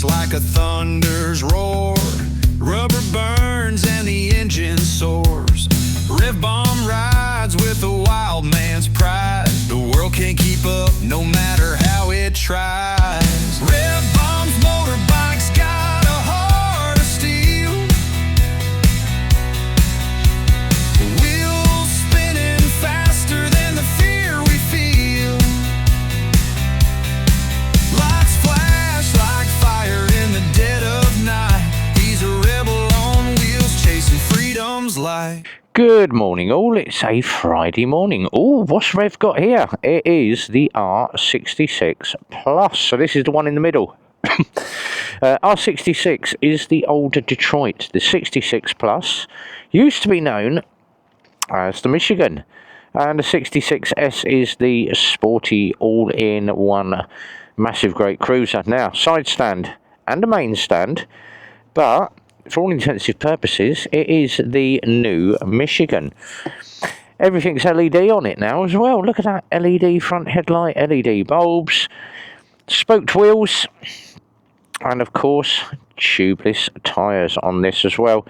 It's like a thunder's roar. Rubber burns and the engine soars. Rev bomb rides with a wild man's pride. The world can't keep up no matter how it tries. Rev bomb's motorbikes got a heart of steel. Wheels spinning faster than the fear we feel. Lights flash like fire in the dead of night. He's a rebel on wheels chasing freedom's light. Good morning all, it's a Friday morning. Oh, what's Rev got here? It is the R66 Plus, so this is the one in the middle. R66 is the older Detroit. The 66 Plus used to be known as the Michigan, and the 66S is the sporty all-in-one massive great cruiser. Now, side stand and a main stand, but for all intensive purposes, it is the new Michigan. Everything's LED on it now as well. Look at that LED front headlight, LED bulbs, spoked wheels, and of course, tubeless tyres on this as well.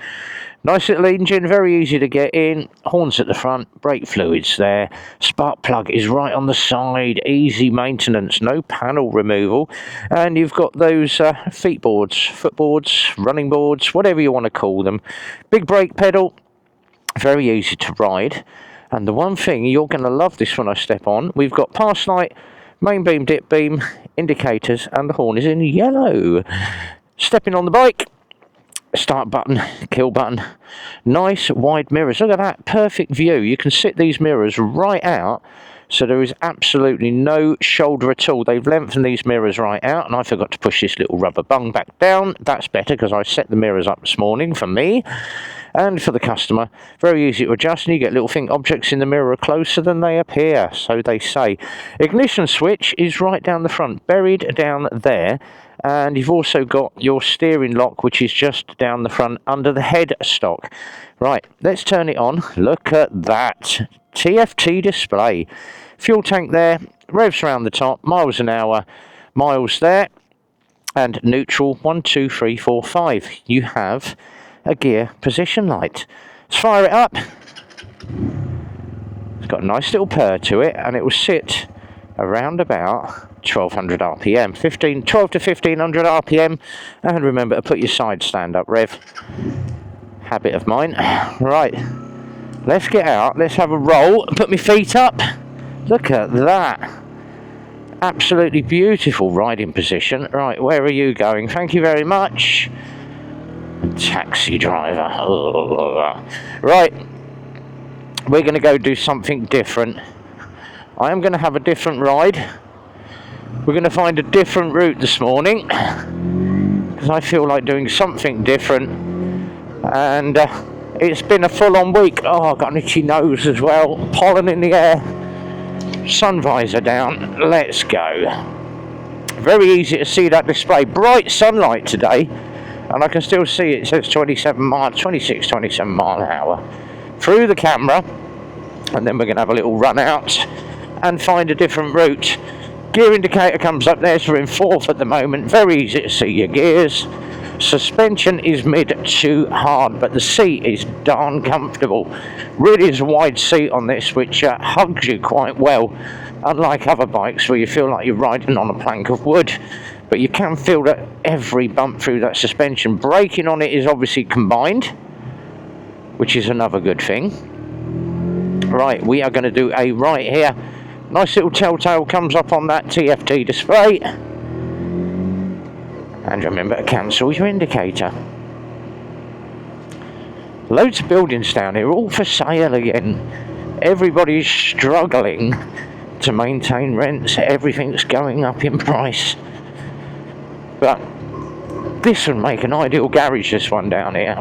Nice little engine, very easy to get in. Horns at the front, brake fluids there. Spark plug is right on the side. Easy maintenance, no panel removal. And you've got those feet boards, footboards, running boards, whatever you want to call them. Big brake pedal, very easy to ride. And the one thing, you're going to love this when I step on, we've got pass light, main beam, dip beam, indicators, and the horn is in yellow. Stepping on the bike. Start button, kill button, nice wide mirrors. Look at that, perfect view. You can sit these mirrors right out, so there is absolutely no shoulder at all. They've lengthened these mirrors right out, and I forgot to push this little rubber bung back down. That's better because I set the mirrors up this morning for me and for the customer. Very easy to adjust, and you get little think objects in the mirror are closer than they appear, so they say. Ignition switch is right down the front, buried down there. And you've also got your steering lock, which is just down the front under the headstock. Right, let's turn it on. Look at that. TFT display. Fuel tank there, revs around the top, miles an hour, miles there, and neutral 1, 2, 3, 4, 5. You have a gear position light. Let's fire it up. It's got a nice little purr to it, and it will sit around about 1200 RPM, 12 to 1500 RPM, and remember to put your side stand up, Rev. Habit of mine. Right, let's get out, let's have a roll, put my feet up. Look at that. Absolutely beautiful riding position. Right, where are you going? Thank you very much. Taxi driver. Right, we're going to go do something different. I am going to have a different ride. We're going to find a different route this morning because I feel like doing something different, and it's been a full-on week. Oh, I've got an itchy nose as well, pollen in the air, sun visor down. Let's go. Very easy to see that display. Bright sunlight today, and I can still see it says 26, 27 mile an hour through the camera, and then we're going to have a little run out and find a different route. Gear indicator comes up there, so we're in 4th at the moment. Very easy to see your gears. Suspension is mid to hard, but the seat is darn comfortable. Really is a wide seat on this, which hugs you quite well, unlike other bikes where you feel like you're riding on a plank of wood. But you can feel that every bump through that suspension. Braking on it is obviously combined, which is another good thing. Right, we are going to do a right here. Nice little telltale comes up on that TFT display. And remember to cancel your indicator. Loads of buildings down here, all for sale again. Everybody's struggling to maintain rents. Everything's going up in price. But this would make an ideal garage, this one down here.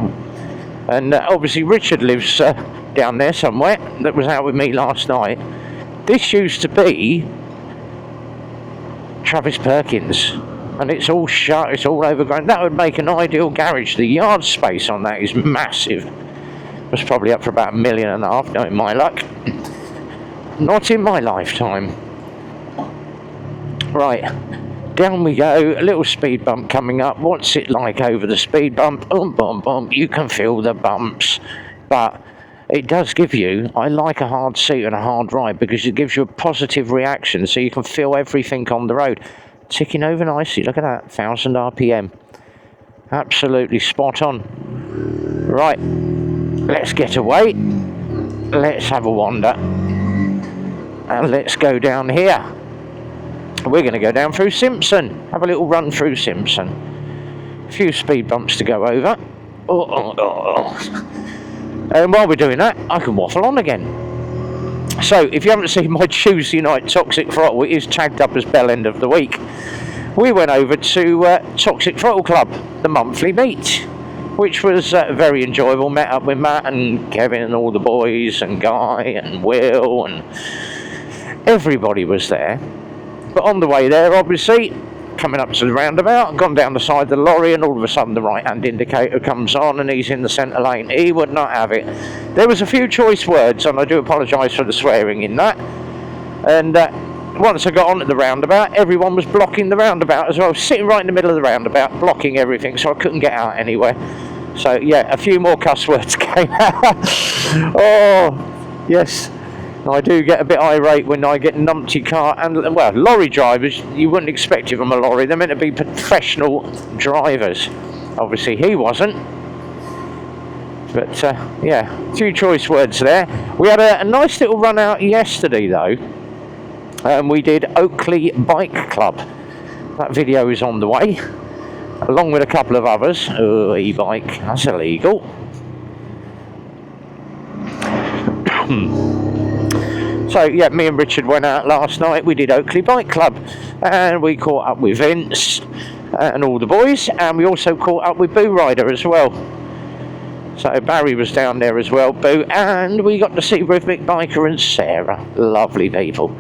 And obviously Richard lives down there somewhere, that was out with me last night. This used to be Travis Perkins, and it's all shut, it's all overgrown. That would make an ideal garage. The yard space on that is massive. It was probably up for about $1.5 million, knowing my luck. Not in my lifetime. Right, down we go, a little speed bump coming up. What's it like over the speed bump? You can feel the bumps, but it does give you, I like a hard seat and a hard ride because it gives you a positive reaction, so you can feel everything on the road. Ticking over nicely, look at that, 1000 RPM. Absolutely spot on. Right, let's get away. Let's have a wander. And let's go down here. We're going to go down through Simpson. Have a little run through Simpson. A few speed bumps to go over. And while we're doing that, I can waffle on again. So, if you haven't seen my Tuesday night Toxic Throttle, it is tagged up as Bell End of the Week. We went over to Toxic Throttle Club, the monthly meet, which was very enjoyable. Met up with Matt and Kevin and all the boys and Guy and Will, and everybody was there. But on the way there, obviously, coming up to the roundabout, gone down the side of the lorry, and all of a sudden the right-hand indicator comes on and he's in the centre lane. He would not have it. There was a few choice words, and I do apologise for the swearing in that. And once I got onto the roundabout, everyone was blocking the roundabout as well, sitting right in the middle of the roundabout, blocking everything, so I couldn't get out anywhere. So, yeah, a few more cuss words came out. Oh, yes. I do get a bit irate when I get numpty car, and, well, lorry drivers, you wouldn't expect it from a lorry. They're meant to be professional drivers. Obviously, he wasn't. But, yeah, a few choice words there. We had a nice little run out yesterday, though. We did Oakley Bike Club. That video is on the way, along with a couple of others. Oh, e-bike, that's illegal. So, yeah, me and Richard went out last night. We did Oakley Bike Club, and we caught up with Vince and all the boys, and we also caught up with Boo Rider as well. So Barry was down there as well, Boo, and we got to see Rhythmic Biker and Sarah. Lovely people.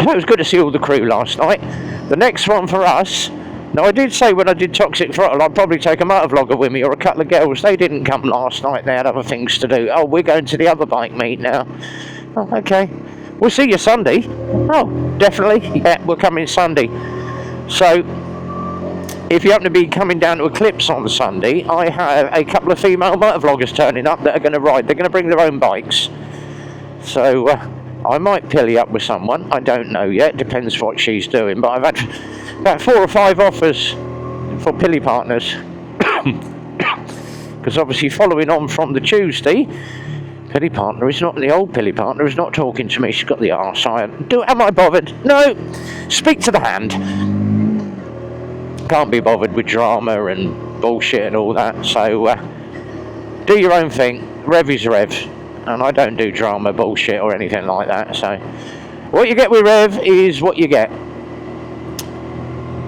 So it was good to see all the crew last night. The next one for us, now I did say when I did Toxic Throttle I'd probably take a Motovlogger with me or a couple of girls. They didn't come last night, they had other things to do. Oh, we're going to the other bike meet now. Oh, okay. We'll see you Sunday. Oh, definitely. Yeah, we're coming Sunday. So, if you happen to be coming down to Eclipse on Sunday, I have a couple of female motovloggers turning up that are going to ride. They're going to bring their own bikes. So, I might pilly up with someone. I don't know yet. Depends what she's doing. But I've had about 4 or 5 offers for pilly partners. Because obviously following on from the Tuesday, pilly partner is not, the old pilly partner is not talking to me. She's got the arse iron. Am I bothered? No. Speak to the hand. Can't be bothered with drama and bullshit and all that. So do your own thing. Rev is rev. And I don't do drama, bullshit or anything like that. So what you get with Rev is what you get.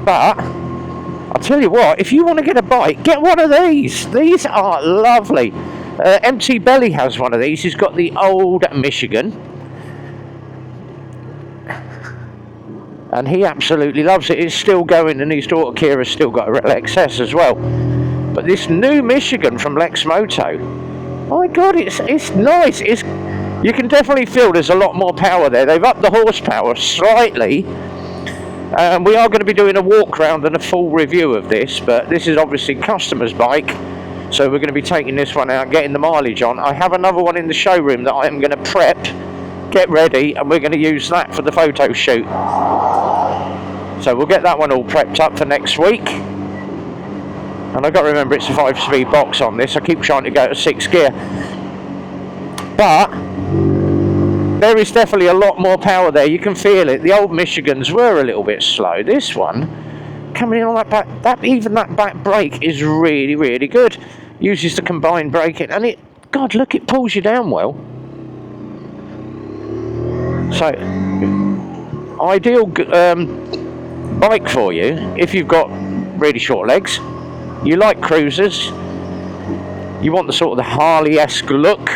But I'll tell you what, if you want to get a bike, get one of these. These are lovely. MT Belly has one of these. He's got the old Michigan, and he absolutely loves it. It's still going, and his daughter Kira's still got a Real XS as well. But this new Michigan from Lexmoto, my God, it's nice. You can definitely feel there's a lot more power there. They've upped the horsepower slightly. We are going to be doing a walk round and a full review of this, but this is obviously customer's bike. So we're going to be taking this one out, getting the mileage on. I have another one in the showroom that I am going to prep, get ready, and we're going to use that for the photo shoot. So we'll get that one all prepped up for next week. And I've got to remember it's a 5-speed box on this. I keep trying to go to 6 gear. But there is definitely a lot more power there. You can feel it. The old Michigans were a little bit slow. This one, coming in on that back, even that back brake is really, really good. Uses the combined braking, and it, God, look, it pulls you down well. So, ideal bike for you if you've got really short legs, you like cruisers, you want the sort of the Harley-esque look.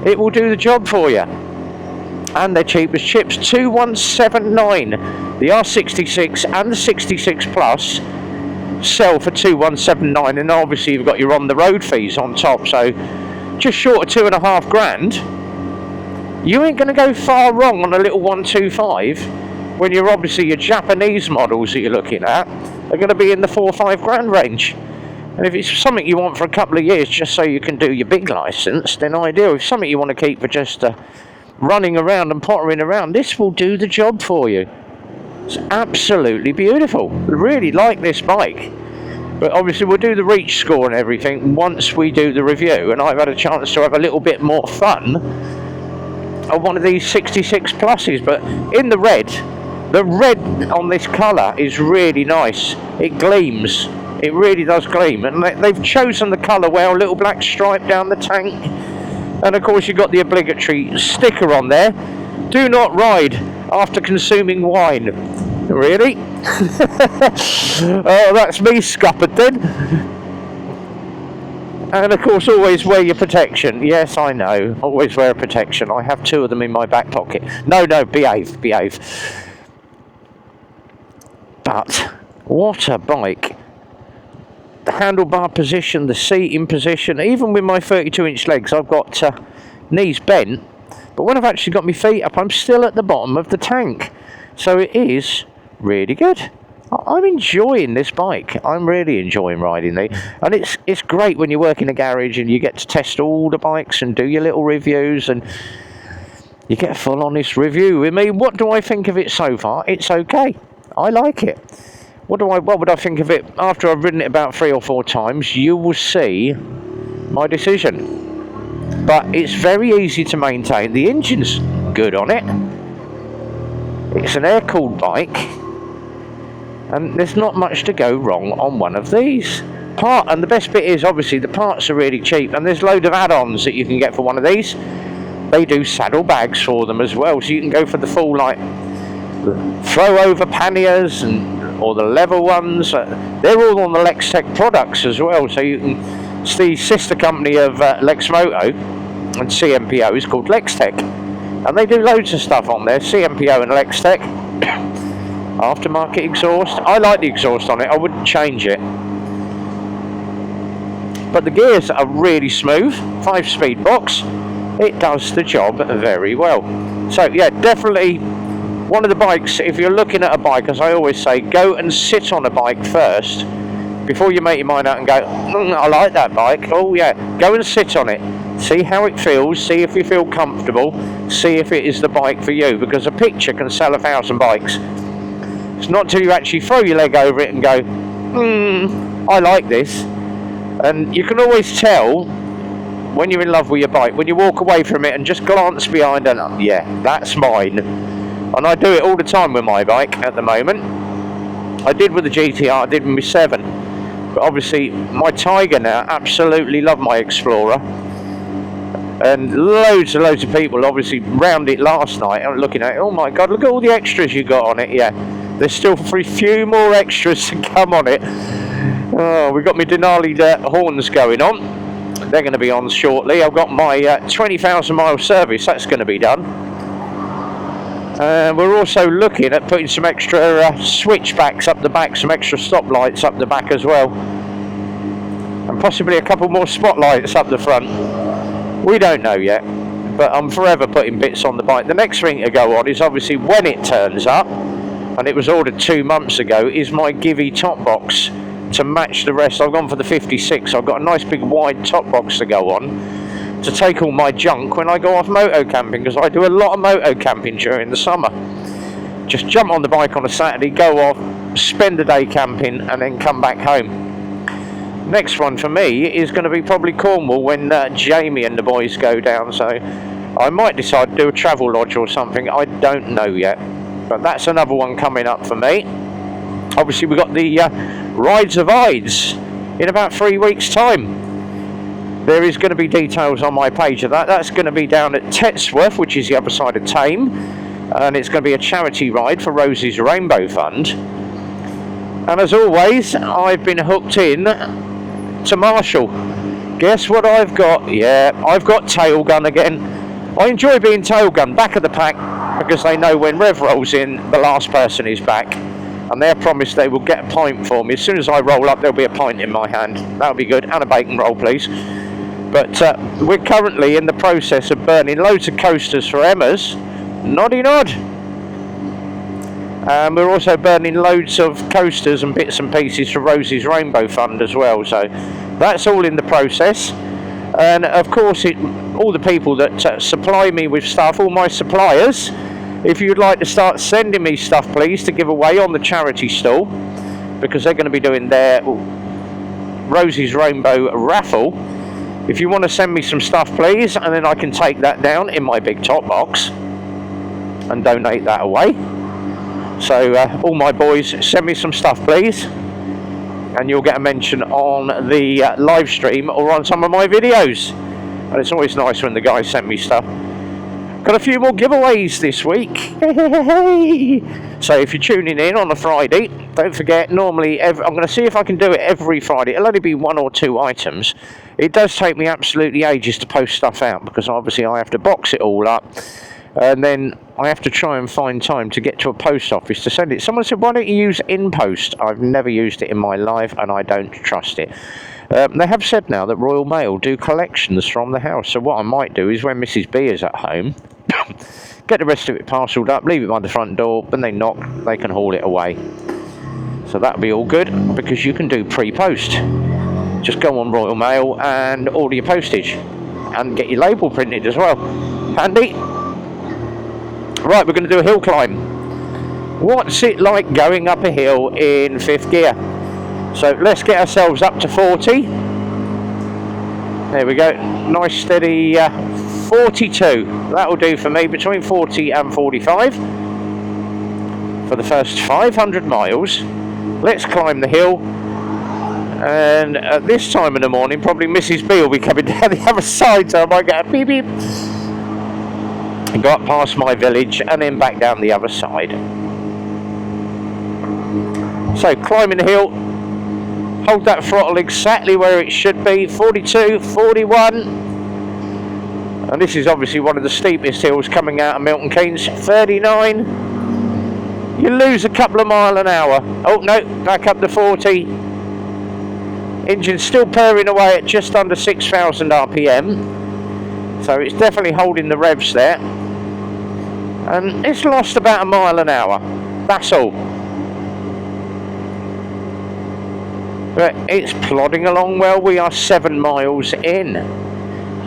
It will do the job for you. And they're cheap as chips. 2179. The R66 and the 66 Plus sell for 2179, and obviously you've got your on the road fees on top, so just short of $2,500. You ain't going to go far wrong on a little 125 when you're obviously your Japanese models that you're looking at are going to be in the 4 or 5 grand range. And if it's something you want for a couple of years just so you can do your big license, then ideal. If it's something you want to keep for just running around and pottering around, this will do the job for you. It's absolutely beautiful. I really like this bike. But obviously we'll do the reach score and everything once we do the review, and I've had a chance to have a little bit more fun on one of these 66 pluses. But in the red on this colour is really nice. It gleams. It really does gleam, and they've chosen the colour well, a little black stripe down the tank, and of course you've got the obligatory sticker on there, do not ride after consuming wine. Really? Oh, that's me scuppered then. And of course always wear your protection. Yes, I know, always wear a protection. I have 2 of them in my back pocket. No, behave. But what a bike. The handlebar position, the seating position, even with my 32-inch legs, I've got knees bent, but when I've actually got my feet up, I'm still at the bottom of the tank. So it is really good. I'm enjoying this bike. I'm really enjoying riding these, and it's great when you work in a garage and you get to test all the bikes and do your little reviews, and you get a full honest review. I mean, what do I think of it so far? It's okay. I like it. What would I think of it after I've ridden it about 3 or 4 times? You will see my decision. But it's very easy to maintain. The engine's good on it. It's an air-cooled bike, and there's not much to go wrong on one of these. And the best bit is obviously the parts are really cheap, and there's a load of add-ons that you can get for one of these. They do saddle bags for them as well, so you can go for the full like throw over panniers or the leather ones. They're all on the Lextech products as well, so you can. It's the sister company of Lexmoto, and CMPO is called Lextech, and they do loads of stuff on there. CMPO and Lextech. Aftermarket exhaust. I like the exhaust on it. I wouldn't change it. But the gears are really smooth. 5-speed box. It does the job very well. So yeah, definitely one of the bikes. If you're looking at a bike, as I always say, go and sit on a bike first before you make your mind out and go, I like that bike. Oh yeah, go and sit on it. See how it feels. See if you feel comfortable. See if it is the bike for you. Because a picture can sell 1,000 bikes. It's not till you actually throw your leg over it and go, I like this. And you can always tell when you're in love with your bike, when you walk away from it and just glance behind and, yeah, that's mine. And I do it all the time with my bike at the moment. I did with the GTR, I did with my 7. But obviously, my Tiger now, absolutely love my Explorer. And loads of people obviously round it last night. I'm looking at it, oh my God, look at all the extras you got on it. Yeah, there's still a few more extras to come on it. Oh, we've got my Denali horns going on. They're going to be on shortly. I've got my 20,000 mile service, that's going to be done. We're also looking at putting some extra switchbacks up the back, some extra stoplights up the back as well. And possibly a couple more spotlights up the front. We don't know yet, but I'm forever putting bits on the bike. The next thing to go on is obviously when it turns up, and it was ordered 2 months ago, is my Givey top box to match the rest. I've gone for the 56. I've got a nice big wide top box to go on to take all my junk when I go off moto camping, because I do a lot of moto camping during the summer. Just jump on the bike on a Saturday, go off, spend the day camping, and then come back home. Next one for me is going to be probably Cornwall when Jamie and the boys go down, so I might decide to do a travel lodge or something. I don't know yet, but that's another one coming up for me. Obviously we've got the Rides of Ides in about 3 weeks time. There is going to be details on my page of that. That's going to be down at Tetsworth, which is the other side of Tame, and it's going to be a charity ride for Rosie's Rainbow Fund. And as always, I've been hooked in to Marshall. Guess what I've got? Yeah, I've got tail gun again. I enjoy being tail gun, back of the pack, because they know when Rev rolls in, the last person is back. And they're promised they will get a pint for me. As soon as I roll up, there'll be a pint in my hand. That'll be good. And a bacon roll, please. But we're currently in the process of burning loads of coasters for Emma's Noddy Nod. We're also burning loads of coasters and bits and pieces for Rosie's Rainbow Fund as well, so that's all in the process. And of course, all the people that supply me with stuff, all my suppliers, if you'd like to start sending me stuff, please, to give away on the charity stall, because they're going to be doing their Rosie's Rainbow raffle. If you want to send me some stuff, please, and then I can take that down in my big top box and donate that away. So all my boys, send me some stuff, please, and you'll get a mention on the live stream or on some of my videos. And it's always nice when the guys send me stuff. Got a few more giveaways this week. So if you're tuning in on a Friday, don't forget, normally I'm going to see if I can do it every Friday. It'll only be 1 or 2 items. It does take me absolutely ages to post stuff out, because obviously I have to box it all up, and then I have to try and find time to get to a post office to send it. Someone said, why don't you use InPost? I've never used it in my life, and I don't trust it. They have said now that Royal Mail do collections from the house, so what I might do is when Mrs B is at home, get the rest of it parcelled up, leave it by the front door, when they knock, they can haul it away. So that'll be all good, because you can do pre-post. Just go on Royal Mail and order your postage, and get your label printed as well. Handy. Right, we're going to do a hill climb. What's it like going up a hill in 5th gear? So let's get ourselves up to 40. There we go. Nice steady 42. That'll do for me, between 40 and 45 for the first 500 miles. Let's climb the hill. And at this time in the morning, probably Mrs B will be coming down the other side, so I might get a beep beep and go up past my village and then back down the other side. So climbing the hill, hold that throttle exactly where it should be, 42, 41, and this is obviously one of the steepest hills coming out of Milton Keynes, 39, you lose a couple of miles an hour, oh no, back up to 40, engine's still purring away at just under 6,000 RPM, so it's definitely holding the revs there, and it's lost about a mile an hour, that's all. But it's plodding along well. We are 7 miles in.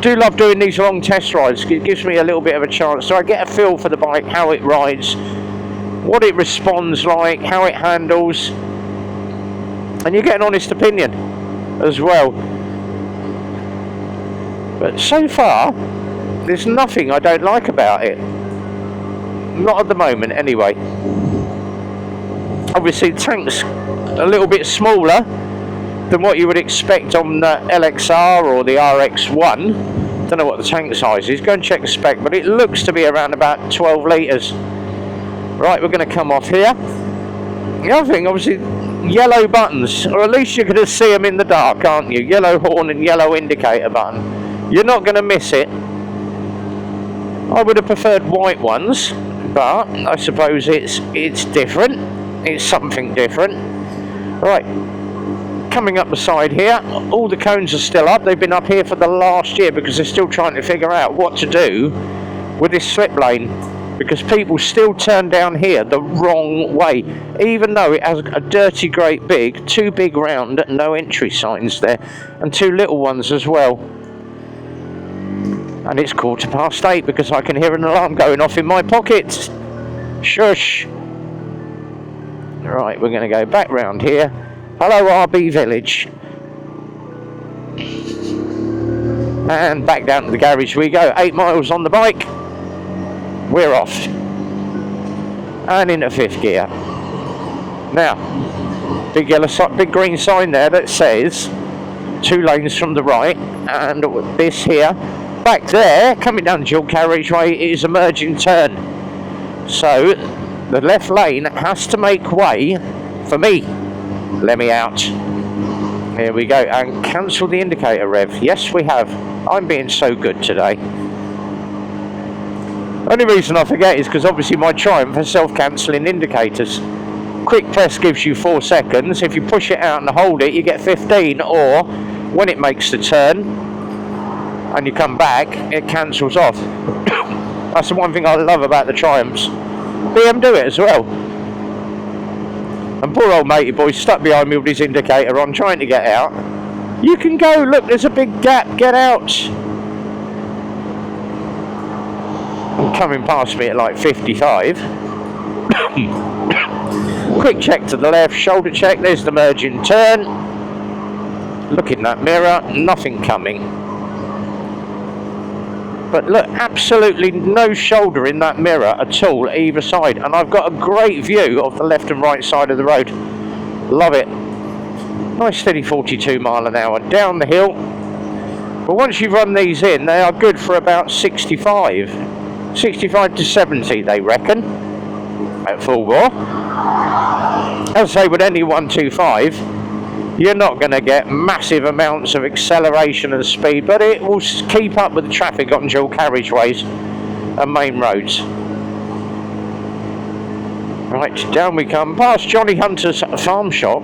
Do love doing these long test rides. It gives me a little bit of a chance, so I get a feel for the bike, how it rides, what it responds like, how it handles, and you get an honest opinion as well. But so far, there's nothing I don't like about it. Not at the moment, anyway. Obviously, the tank's a little bit smaller than what you would expect on the LXR or the RX1. Don't know what the tank size is. Go and check the spec, but it looks to be around about 12 litres. Right, we're going to come off here. The other thing, obviously, yellow buttons, or at least you're going to see them in the dark, aren't you? Yellow horn and yellow indicator button. You're not going to miss it. I would have preferred white ones, but I suppose it's different. It's something different. Right, coming up the side here, all the cones are still up. They've been up here for the last year because they're still trying to figure out what to do with this slip lane, because people still turn down here the wrong way, even though it has a dirty great big, 2 big round no entry signs there, and 2 little ones as well. And it's 8:15 because I can hear an alarm going off in my pocket. Shush. Right, we're going to go back round here. Hello, RB Village. And back down to the garage we go. 8 miles on the bike. We're off. And into 5th gear. Now, big green sign there that says 2 lanes from the right. And this here. Back there, coming down the dual carriageway, is a merging turn. So, the left lane has to make way for me. Let me out. Here we go. And cancel the indicator rev. Yes, we have. I'm being so good today. Only reason I forget is because obviously my Triumph has self-cancelling indicators. Quick press gives you 4 seconds. If you push it out and hold it, you get 15. Or, when it makes the turn and you come back, it cancels off. That's the one thing I love about the Triumphs. BM do it as well. And poor old matey boy stuck behind me with his indicator on, trying to get out. You can go, look, there's a big gap, get out. And coming past me at like 55. Quick check to the left, shoulder check, there's the merging turn. Look in that mirror, nothing coming. But look, absolutely no shoulder in that mirror at all, either side. And I've got a great view of the left and right side of the road. Love it. Nice steady 42 mile an hour down the hill. But once you run these in, they are good for about 65 to 70, they reckon, at full bore. As I say, with any 125, you're not going to get massive amounts of acceleration and speed, but it will keep up with the traffic on dual carriageways and main roads. Right, down we come, past Johnny Hunter's farm shop.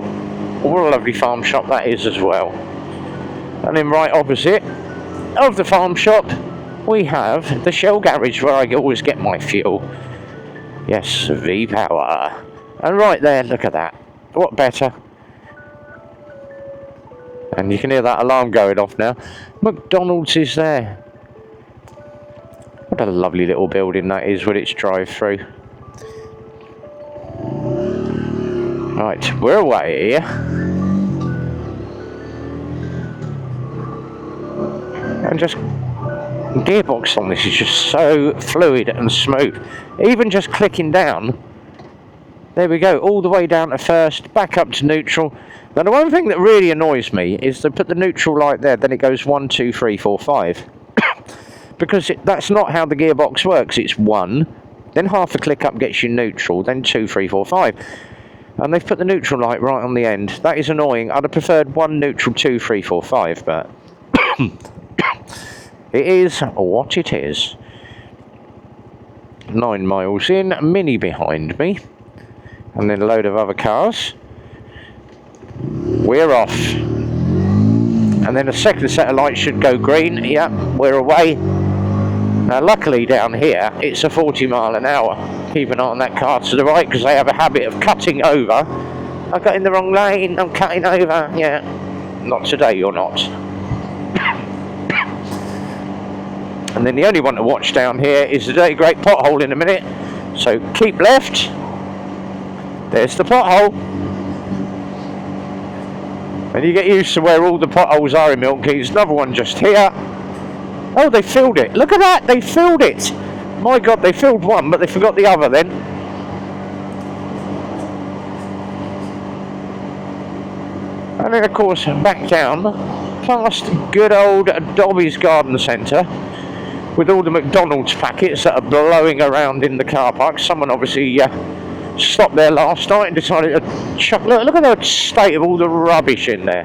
What a lovely farm shop that is as well. And then right opposite of the farm shop, we have the Shell garage where I always get my fuel. Yes, V-Power. And right there, look at that. What better? And you can hear that alarm going off now. McDonald's is there. What a lovely little building that is with its drive-through. Right, we're away. And just gearbox on this is just so fluid and smooth. Even just clicking down, there we go, all the way down to first, back up to neutral. Now the one thing that really annoys me is to put the neutral light there, then it goes 1, 2, 3, 4, 5. Because that's not how the gearbox works. It's 1, then half a click up gets you neutral, then 2, 3, 4, 5. And they've put the neutral light right on the end. That is annoying. I'd have preferred 1 neutral, 2, 3, 4, 5, but it is what it is. 9 miles in, Mini behind me, and then a load of other cars. We're off. And then a second set of lights should go green. Yep, we're away. Now luckily down here it's a 40 mile an hour. Keep an eye on that car to the right because they have a habit of cutting over. I got in the wrong lane, I'm cutting over. Yeah, not today you're not. And then the only one to watch down here is the dirty great pothole in a minute. So keep left. There's the pothole. And you get used to where all the potholes are in Milton Keynes. Another one just here. Oh, they filled it. Look at that, they filled it. My God, they filled one, but they forgot the other then. And then, of course, back down, past good old Dobby's Garden Centre, with all the McDonald's packets that are blowing around in the car park. Someone obviously stopped there last night and decided to chuck. Look at the state of all the rubbish in there.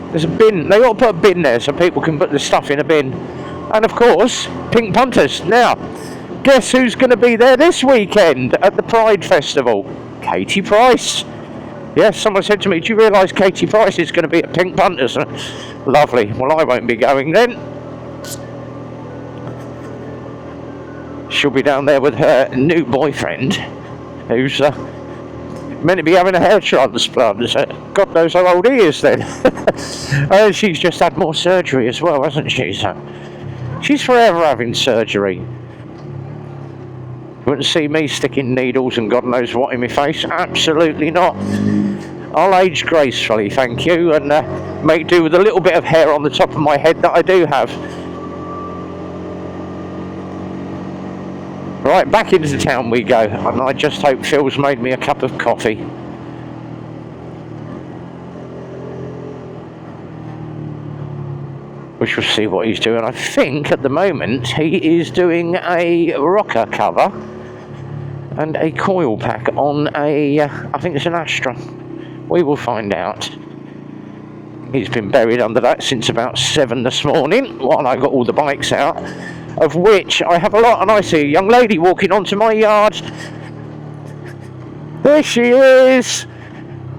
There's a bin. They ought to put a bin there so people can put the stuff in a bin. And of course, pink punters. Now, guess who's going to be there this weekend at the Pride Festival? Katie Price. Yes, someone said to me, do you realise Katie Price is going to be at Pink Punters? Lovely. Well, I won't be going then. She'll be down there with her new boyfriend, who's meant to be having a hair transplant. God knows how old he is then. She's just had more surgery as well, hasn't she? So she's forever having surgery. You wouldn't see me sticking needles and God knows what in my face. Absolutely not. I'll age gracefully, thank you, and make do with a little bit of hair on the top of my head that I do have. Right, back into town we go, and I just hope Phil's made me a cup of coffee. We shall see what he's doing. I think at the moment he is doing a rocker cover and a coil pack on a, I think it's an Astra. We will find out. He's been buried under that since about 7 this morning while I got all the bikes out, of which I have a lot, and I see a young lady walking onto my yard. There she is.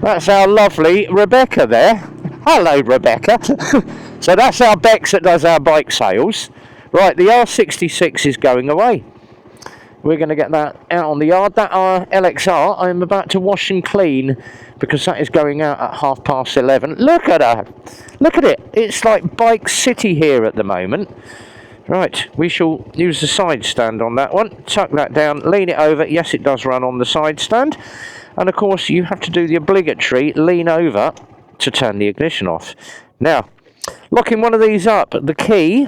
That's our lovely Rebecca there. Hello, Rebecca. So that's our Bex that does our bike sales. Right, the R66 is going away. we're going to get that out on the yard. That LXR, I'm about to wash and clean because that is going out at 11:30. Look at her. Look at it. It's like Bike City here at the moment. Right, we shall use the side stand on that one. Tuck that down, lean it over. Yes, it does run on the side stand. And of course, you have to do the obligatory lean over to turn the ignition off. Now, locking one of these up, the key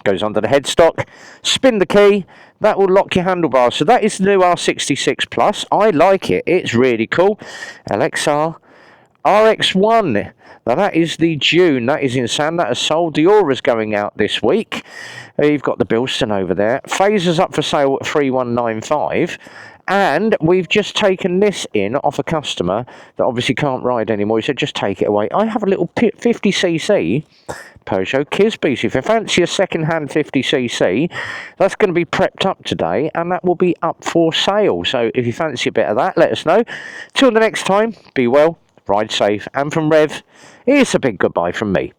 goes under the headstock. Spin the key. That will lock your handlebars. So that is the new R66 Plus. I like it. It's really cool. LXR RX1. Now that is the June. That is insane. That has sold. The Aura's going out this week. You've got the Bilston over there. Phaser's up for sale at 3195. And we've just taken this in off a customer that obviously can't ride anymore. He said, just take it away. I have a little 50cc Peugeot Kisby. So if you fancy a second-hand 50cc, that's going to be prepped up today, and that will be up for sale. So if you fancy a bit of that, let us know. Till the next time, be well, ride safe, and from Rev, here's a big goodbye from me.